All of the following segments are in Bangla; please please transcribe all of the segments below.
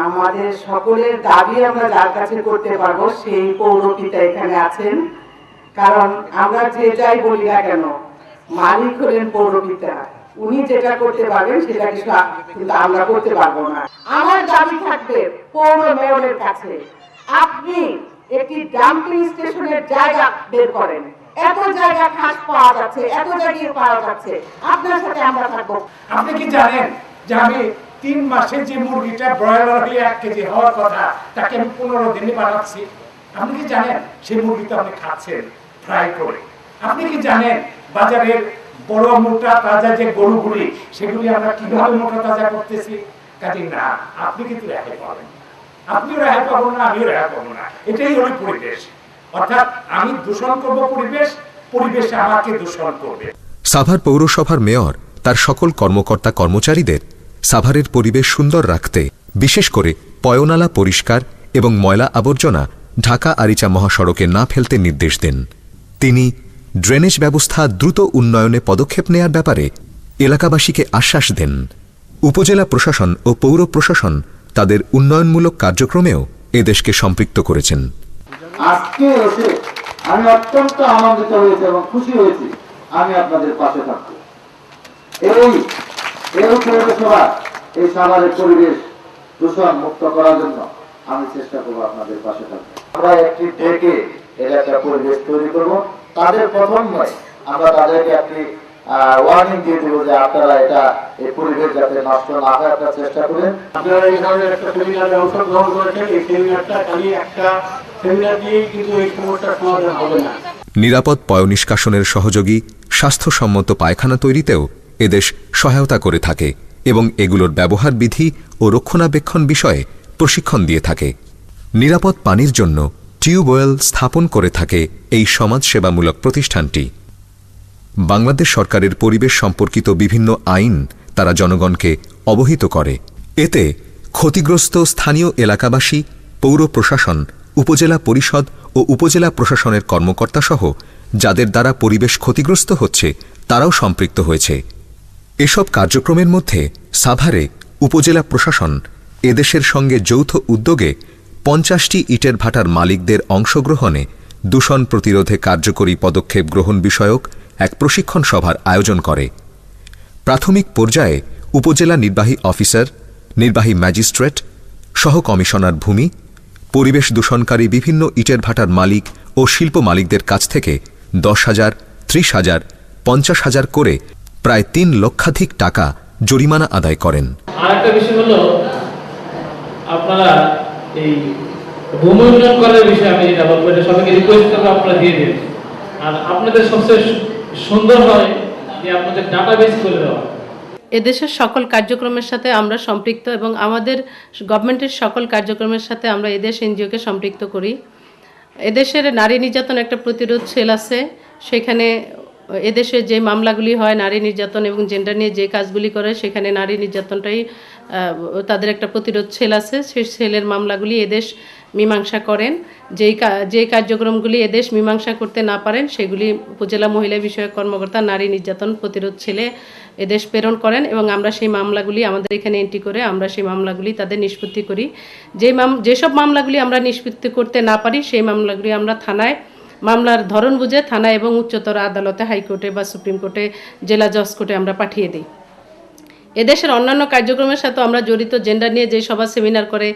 আমাদের সকলের দাবি আমরা যার কাছে করতে পারবো সেই পৌরপিতা এখানে আছেন। কারণ আমরা যে যাই বলি না কেন, মালিক হলেন পৌরপিতা, উনি যেটা করতে পারবেন সেটা কিন্তু আমরা করতে পারবো না। আমার দাবি থাকবে পৌর মেয়রের কাছে, আপনি একটি ডাম্পিং স্টেশনের জায়গা বের করেন। এত জায়গা খাস পাওয়া যাচ্ছে, এত জায়গায় পাওয়া যাচ্ছে, আপনার সাথে আমরা থাকবো। আপনি কি জানেন যে আমি 3 মাসে যে মুরগিটা ব্রয়লার হয়ে 1 কেজি হওয়ার কথা তাকে আমি 15 দিনে বানাচ্ছি? আপনি কি জানেন সেই মুরগিটা আপনি খাচ্ছেন ফ্রাই করে? আপনি কি জানেন বাজারের বড় মোটা তাজা যে গরুগুলি সেগুলি আমরা কিভাবে মোটা তাজা করতেছি? কাজে না, আপনি কিন্তু রেহাই পাবেন, আপনিও রেহাই পাবো না, আমিও রেহাই পাবো না। এটাই হলো পরিবেশ। অর্থাৎ আমি দূষণ করবো পরিবেশ, পরিবেশ আমাকে দূষণ করবে। সাভার পৌরসভার মেয়র তার সকল কর্মকর্তা কর্মচারীদের সাভারের পরিবেশ সুন্দর রাখতে, বিশেষ করে পয়নালা পরিষ্কার এবং ময়লা আবর্জনা ঢাকা আরিচা মহাসড়কে না ফেলতে নির্দেশ দেন। তিনি ড্রেনেজ ব্যবস্থা দ্রুত উন্নয়নে পদক্ষেপ নেয়ার ব্যাপারে এলাকাবাসীকে আশ্বাস দেন। উপজেলা প্রশাসন ও পৌর প্রশাসন তাদের উন্নয়নমূলক কার্যক্রমেও এদেশকে সম্পৃক্ত করেছেন। আজকে এসে আমি অত্যন্ত আনন্দিত হয়েছি এবং খুশি হয়েছি। আমি আপনাদের পাশে থাকবো। এই পৌরসভা এই সাভারের পরিবেশ দূষণ মুক্ত করার জন্য আমি চেষ্টা করবো আপনাদের পাশে থাকবো। আমরা একটি ডেকে এলাকার পরিবেশ তৈরি করব। তাদের প্রথম নয়, আমরা তাদেরকে একটি ওয়ার্নিং দিয়ে দেবো যে আপনারা এটা এই পরিবেশ যাতে নষ্ট না হয় আপনারা চেষ্টা করেন। আপনারা এই ধরনের একটা সেমিনারে অংশগ্রহণ করেছেন। এই সেমিনারটা খালি একটা সেমিনার দিয়েই কিন্তু এই সমস্যার সমাধান হবে না। নিরাপদ পয়ঃনিষ্কাশনের সহযোগী স্বাস্থ্যসম্মত পায়খানা তৈরিতেও এদেশ সহায়তা করে থাকে এবং এগুলোর ব্যবহার বিধি ও রক্ষণাবেক্ষণ বিষয়ে প্রশিক্ষণ দিয়ে থাকে। নিরাপদ পানির জন্য টিউবওয়েল স্থাপন করে থাকে এই সমাজসেবামূলক প্রতিষ্ঠানটি। বাংলাদেশ সরকারের পরিবেশ সম্পর্কিত বিভিন্ন আইন তারা জনগণকে অবহিত করে। এতে ক্ষতিগ্রস্ত স্থানীয় এলাকাবাসী, পৌর প্রশাসন, উপজেলা পরিষদ ও উপজেলা প্রশাসনের কর্মকর্তাসহ যাদের দ্বারা পরিবেশ ক্ষতিগ্রস্ত হচ্ছে তারাও সম্পৃক্ত হয়েছে। এসব কার্যক্রমের মধ্যে সাভারে উপজেলা প্রশাসন এদেশের সঙ্গে যৌথ উদ্যোগে 50টি ইটের ভাটার মালিকদের অংশগ্রহণে দূষণ প্রতিরোধে কার্যকরী পদক্ষেপ গ্রহণ বিষয়ক এক প্রশিক্ষণ সভার আয়োজন করে। প্রাথমিক পর্যায়ে উপজেলা নির্বাহী অফিসার, নির্বাহী ম্যাজিস্ট্রেট, সহ কমিশনার ভূমি, পরিবেশ দূষণকারী বিভিন্ন ইটের ভাটার মালিক ও শিল্প মালিকদের কাছ থেকে 10,000, 30,000, 50,000 করে প্রায় 3 লক্ষাধিক টাকা জরিমানা আদায় করেন। আরেকটা বিষয় হলো আপনারা এই ভূমি উন্নয়ন করার বিষয়ে আমি যেটা বলবো, এটা সবাইকে রিকোয়েস্ট করবো আপনারা দিয়ে দিন। আর আপনাদের সবচেয়ে সুন্দর হয় যে আপনাদের ডাটাবেস করে দেওয়া। এদেশের সকল কার্যক্রমের সাথে আমরা সম্পৃক্ত এবং আমাদের গভর্নমেন্টের সকল কার্যক্রমের সাথে আমরা এদেশ এনজিওকে সম্পৃক্ত করি। এদেশের নারী নির্যাতন একটা প্রতিরোধ সেল আছে, সেখানে এদেশে যে মামলাগুলি হয় নারী নির্যাতন এবং জেন্ডার নিয়ে যে কাজগুলি করে সেখানে নারী নির্যাতনটাই তাদের একটা প্রতিরোধ সেল আছে। সেই সেলের মামলাগুলি এদেশ মীমাংসা করেন। যেই কার্যক্রমগুলি এদেশ মীমাংসা করতে না পারেন সেগুলি উপজেলা মহিলা বিষয়ক কর্মকর্তা নারী নির্যাতন প্রতিরোধ সেলে এদেশ প্রেরণ করেন এবং আমরা সেই মামলাগুলি আমাদের এখানে এন্ট্রি করে আমরা সেই মামলাগুলি তাদের নিষ্পত্তি করি। যেসব মামলাগুলি আমরা নিষ্পত্তি করতে না পারি সেই মামলাগুলি আমরা থানায়, মামলার ধরন বুঝে থানা এবং উচ্চতর আদালতে, হাইকোর্টে বা সুপ্রিম কোর্টে, জেলা জজ কোর্টে আমরা পাঠিয়ে দিই। এদেশের অন্যান্য কার্যক্রমের সাথে আমরা জড়িত, জেন্ডার নিয়ে যে সভা সেমিনার করে,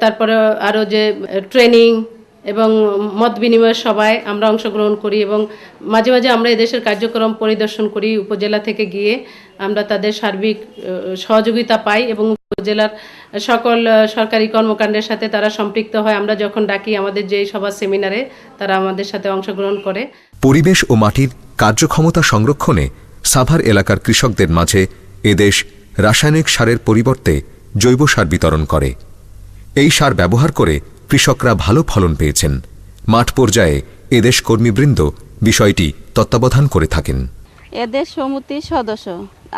তারপরে আরও যে ট্রেনিং এবং মত বিনিময়ের সভায় আমরা অংশগ্রহণ করি এবং মাঝে মাঝে আমরা এদেশের কার্যক্রম পরিদর্শন করি। উপজেলা থেকে গিয়ে আমরা তাদের সার্বিক সহযোগিতা পাই এবং উপজেলার সকল সরকারি কর্মকাণ্ডের সাথে তারা সম্পৃক্ত হয়। আমরা যখন ডাকি আমাদের যে সভা সেমিনারে তারা আমাদের সাথে অংশগ্রহণ করে। পরিবেশ ও মাটির কার্যক্ষমতা সংরক্ষণে সাভার এলাকার কৃষকদের মাঝে এদেশ রাসায়নিক সারের পরিবর্তে জৈব সার বিতরণ করে। এই সার ব্যবহার করে কৃষকরা ভালো ফলন পেয়েছেন। মাঠ পর্যায়ে এদেশ কর্মীবৃন্দ বিষয়টি তত্ত্বাবধান করে থাকেন। এদেশ সমিতির সদস্য,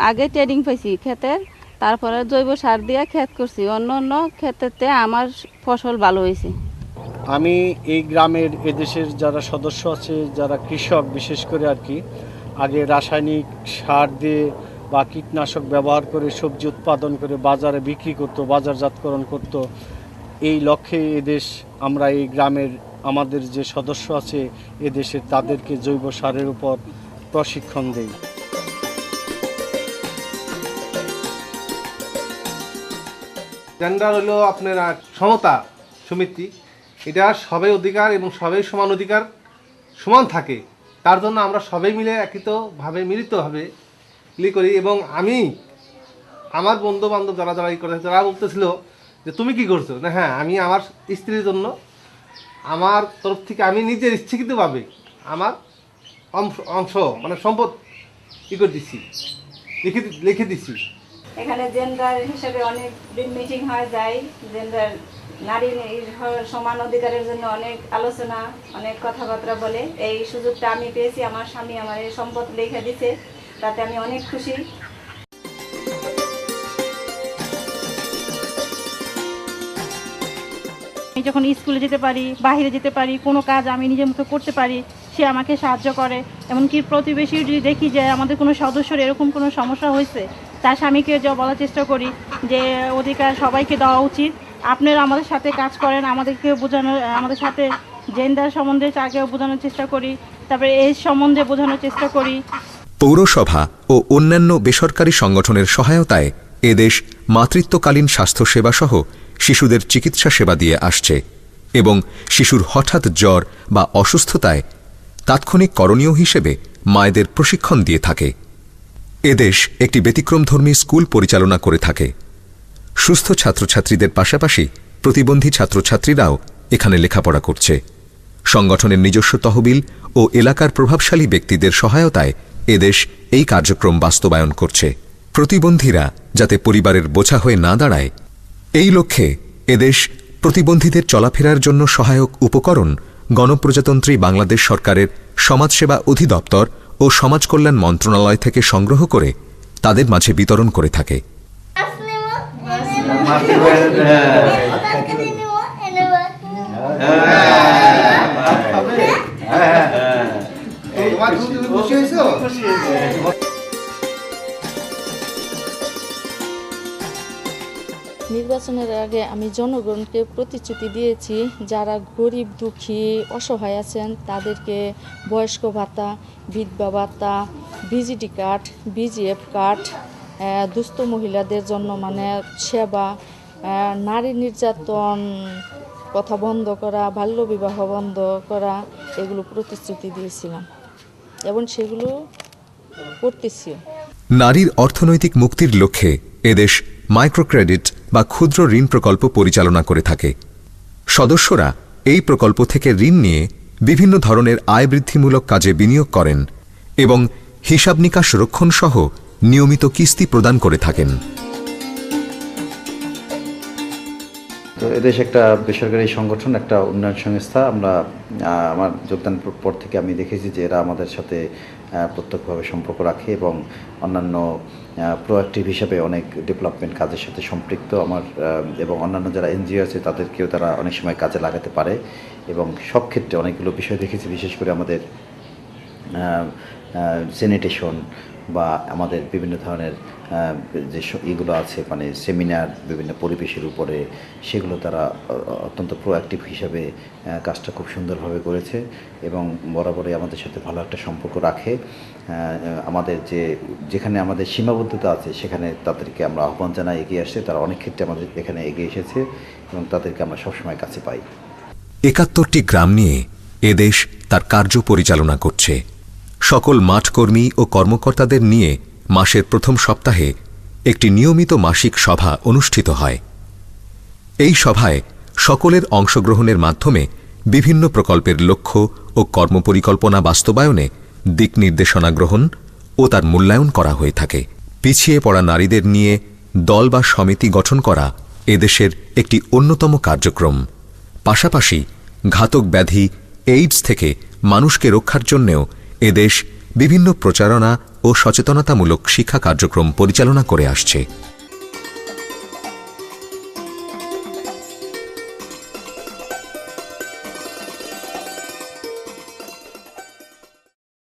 আগে ট্রেনিং পাইছি ক্ষেতের, তারপরে জৈব সার দিয়ে ক্ষেত করছি। অন্য ক্ষেত্রে আমার ফসল ভালো হয়েছে। আমি এই গ্রামের এদেশের যারা সদস্য আছে, যারা কৃষক বিশেষ করে আর কি, আগে রাসায়নিক সার দিয়ে বা কীটনাশক ব্যবহার করে সবজি উৎপাদন করে বাজারে বিক্রি করত, বাজারজাতকরণ করত। এই লক্ষ্যে এদেশ, আমরা এই গ্রামের আমাদের যে সদস্য আছে এদেশের, তাদেরকে জৈব সারের উপর প্রশিক্ষণ দেই। জেন্ডার হলো আপনার সমতা সমিতি, এটা সবাই অধিকার এবং সবাই সমান অধিকার সমান থাকে, তার জন্য আমরা সবাই মিলে একত্রিতভাবে মিলিতভাবে করি। এবং আমি আমার বন্ধু বান্ধব যারা যারা করে তারা বলতেছিল যে তুমি কি করছো, না হ্যাঁ আমি আমার স্ত্রীর জন্য আমার তরফ থেকে আমি নিজের ইচ্ছাকৃতভাবে আমার অংশ মানে সম্পদ করে দিচ্ছি, লিখে দিচ্ছি। এখানে জেন্ডার হিসেবে অনেক দিন মিটিং হয়ে যায়, জেন্ডার নারী সমান অধিকারের জন্য অনেক আলোচনা, অনেক কথাবার্তা বলে। এই সুযোগটা আমি পেয়েছি, আমার স্বামী আমার এই সম্পদ লিখে দিছে, তাতে আমি অনেক খুশি। আমি যখন স্কুলে যেতে পারি, বাইরে যেতে পারি, কোনো কাজ আমি নিজের মতো করতে পারি, সে আমাকে সাহায্য করে। এমনকি প্রতিবেশী যদি দেখি যে আমাদের কোনো সদস্যর এরকম কোনো সমস্যা হয়েছে, তার স্বামীকে যা বলার চেষ্টা করি যে অধিকার সবাইকে দেওয়া উচিত, আপনারা আমাদের সাথে কাজ করেন, আমাদেরকে বোঝানো, আমাদের সাথে জেন্ডার সম্বন্ধে তাকেও বোঝানোর চেষ্টা করি, তারপরে এই সম্বন্ধে বোঝানোর চেষ্টা করি। পৌরসভা ও অন্যান্য বেসরকারি সংগঠনের সহায়তায় এদেশ মাতৃত্বকালীন স্বাস্থ্যসেবা সহ শিশুদের চিকিৎসা সেবা দিয়ে আসছে এবং শিশুর হঠাৎ জ্বর বা অসুস্থতায় তাৎক্ষণিক করণীয় হিসেবে মায়েদের প্রশিক্ষণ দিয়ে থাকে। এদেশ একটি ব্যতিক্রমধর্মী স্কুল পরিচালনা করে থাকে। সুস্থ ছাত্রছাত্রীদের পাশাপাশি প্রতিবন্ধী ছাত্রছাত্রীরাও এখানে লেখাপড়া করছে। সংগঠনের নিজস্ব তহবিল ও এলাকার প্রভাবশালী ব্যক্তিদের সহায়তায় এদেশ এই কার্যক্রম বাস্তবায়ন করছে। প্রতিবন্ধীরা যাতে পরিবারের বোঝা হয়ে না দাঁড়ায়, এই লক্ষ্যে এদেশ প্রতিবন্ধীদের চলাফেরার জন্য সহায়ক উপকরণ গণপ্রজাতন্ত্রী বাংলাদেশ সরকারের সমাজসেবা অধিদপ্তর ও সমাজ কল্যাণ মন্ত্রণালয় থেকে সংগ্রহ করে তাদের মাঝে বিতরণ করে থাকে। নির্বাচনের আগে আমি জনগণকে প্রতিশ্রুতি দিয়েছি, যারা গরিব দুঃখী অসহায় আছেন তাদেরকে বয়স্ক ভাতা, বিধবা ভাতা, ভিজিটি কার্ড, বিজিএফ কার্ড, দুস্থ মহিলাদের জন্য মানে সেবা, নারী নির্যাতন কথা বন্ধ করা, বাল্যবিবাহ বন্ধ করা, এগুলো প্রতিশ্রুতি দিয়েছিলাম এবং সেগুলো করতেছি। নারীর অর্থনৈতিক মুক্তির লক্ষ্যে এদেশ মাইক্রোক্রেডিট বা ক্ষুদ্র ঋণ প্রকল্প পরিচালনা করে থাকে। সদস্যরা এই প্রকল্প থেকে ঋণ নিয়ে বিভিন্ন ধরনের আয় বৃদ্ধিমূলক কাজে বিনিয়োগ করেন এবং হিসাব নিকাশ রক্ষণ সহ নিয়মিত কিস্তি প্রদান করে থাকেন। তো এদেশ একটা বেসরকারি সংগঠন, একটা উন্নয়ন সংস্থা। আমার যোগদানের পর থেকে আমি দেখেছি যে এরা আমাদের সাথে প্রত্যক্ষভাবে সম্পর্ক রাখে এবং অন্যান্য প্রোঅ্যাক্টিভ হিসাবে অনেক ডেভেলপমেন্ট কাজের সাথে সম্পৃক্ত। এবং অন্যান্য যারা এনজিও আছে তাদেরকেও তারা অনেক সময় কাজে লাগাতে পারে এবং সব ক্ষেত্রে অনেকগুলো বিষয় দেখেছি, বিশেষ করে আমাদের স্যানিটেশন বা আমাদের বিভিন্ন ধরনের যে এগুলো আছে মানে সেমিনার বিভিন্ন পরিবেশের উপরে, সেগুলো তারা অত্যন্ত প্রোঅ্যাক্টিভ হিসাবে কাজটা খুব সুন্দরভাবে করেছে এবং বরাবরই আমাদের সাথে ভালো একটা সম্পর্ক রাখে। আমাদের যেখানে আমাদের সীমাবদ্ধতা আছে সেখানে তাদেরকে আমরা আহ্বান জানাই, এগিয়ে আসছে। তারা অনেক ক্ষেত্রে আমাদের এখানে এগিয়ে এসেছে এবং তাদেরকে আমরা সবসময় কাছে পাই। ৭১টি গ্রাম নিয়ে এদেশ তার কার্য পরিচালনা করছে। সকল মাঠকর্মী ও কর্মকর্তাদের নিয়ে মাসের প্রথম সপ্তাহে একটি নিয়মিত মাসিক সভা অনুষ্ঠিত হয়। এই সভায় সকলের অংশগ্রহণের মাধ্যমে বিভিন্ন প্রকল্পের লক্ষ্য ও কর্মপরিকল্পনা বাস্তবায়নে দিক নির্দেশনা গ্রহণ ও তার মূল্যায়ন করা হয়ে থাকে। পিছিয়ে পড়া নারীদের নিয়ে দল বা সমিতি গঠন করা এদেশের একটি অন্যতম কার্যক্রম। পাশাপাশি ঘাতক ব্যাধি এইডস থেকে মানুষকে রক্ষার জন্যেও এদেশ বিভিন্ন প্রচারণা ও সচেতনতামূলক শিক্ষা কার্যক্রম পরিচালনা করে আসছে।